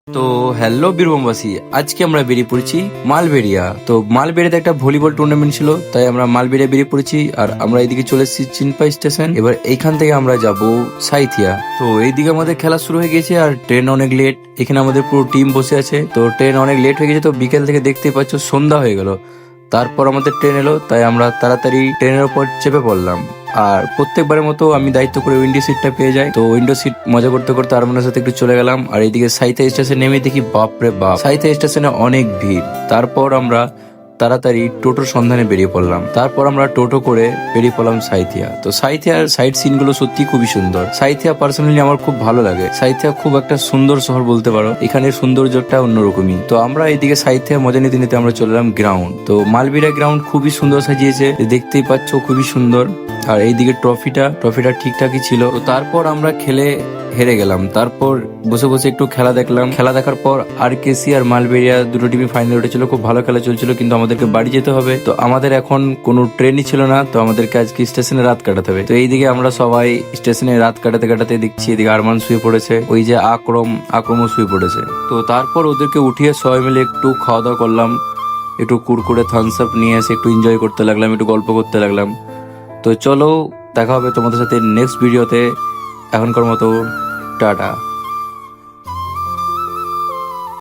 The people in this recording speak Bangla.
তো হ্যালো বীরভূমবাসী, আজকে আমরা বেরিয়ে পড়েছি মালবেরিয়া। তো মালবেরিয়াতে একটা ভলিবল টুর্নামেন্ট ছিল, তাই আমরা মালবেরিয়া বেরিয়ে পড়েছি। আর আমরা এইদিকে চলে এসেছি চিনপাই স্টেশন। এবার এইখান থেকে আমরা যাব সাইথিয়া। তো এইদিকে আমাদের খেলা শুরু হয়ে গেছে আর ট্রেন অনেক লেট। এখানে আমাদের পুরো টিম বসে আছে। তো ট্রেন অনেক লেট হয়ে গেছে, তো বিকেল থেকে দেখতেই পাচ্ছ সন্ধ্যা হয়ে গেল। তারপর আমাদের ট্রেন এলো, তাই আমরা তাড়াতাড়ি ট্রেনের উপর চেপে পড়লাম। আর প্রত্যেকবারের মতো আমি দায়িত্ব করে উইন্ডো সিটটা পেয়ে যাই। তো উইন্ডো সিট মজা করতে করতে আরমানের সাথে একটু চলে গেলাম। আর এইদিকে সাইথিয়া স্টেশন নেমে দেখি বাপরে বাপ, সাইথিয়া স্টেশনে অনেক ভিড়। তারপর আমরা তাড়াতাড়ি টোটোর সন্ধানে বেরিয়ে পড়লাম। তারপর আমরা টোটো করে বেরিয়ে পড়লাম সাইথিয়া। তো সাইথিয়ার সাইড সিন গুলো সত্যি খুবই সুন্দর। সাইথিয়া পার্সোনালি আমার খুব ভালো লাগে। সাইথিয়া খুব একটা সুন্দর শহর বলতে পারো, এখানের সৌন্দর্যটা অন্যরকমই। তো আমরা এইদিকে সাইথিয়া মজা নিতে নিতে আমরা চলে এলাম গ্রাউন্ড। তো মালবেরিয়া গ্রাউন্ড খুবই সুন্দর সাজিয়েছে, দেখতেই পাচ্ছ খুবই সুন্দর। আর এইদিকে ট্রফিটা ঠিকঠাকই ছিল। তো তারপর আমরা খেলে হেরে গেলাম। তারপর বসে বসে একটু খেলা দেখলাম। খেলা দেখার পর আরকেসি আর মালবেরিয়া দুটো টিমই ফাইনাল উঠেছিল। খুব ভালো খেলা চলছিল, কিন্তু আমাদেরকে বাড়ি যেতে হবে। তো আমাদের এখন কোনো ট্রেনই ছিল না, তো আমাদেরকে আজকে স্টেশনে রাত কাটাতে হবে। তো এইদিকে আমরা সবাই স্টেশনে রাত কাটাতে কাটাতে দেখছি এদিকে আরমান শুয়ে পড়েছে, ওই যে আক্রমও শুয়ে পড়েছে। তো তারপর ওদেরকে উঠিয়ে সবাই মিলে একটু খাওয়া দাওয়া করলাম। একটু কুরকুরে থামস আপ নিয়ে এসে একটু এনজয় করতে লাগলাম, একটু গল্প করতে লাগলাম। তো চলো, দেখা হবে তোমাদের সাথে নেক্সট ভিডিওতে। এখনকার মতো টাটা।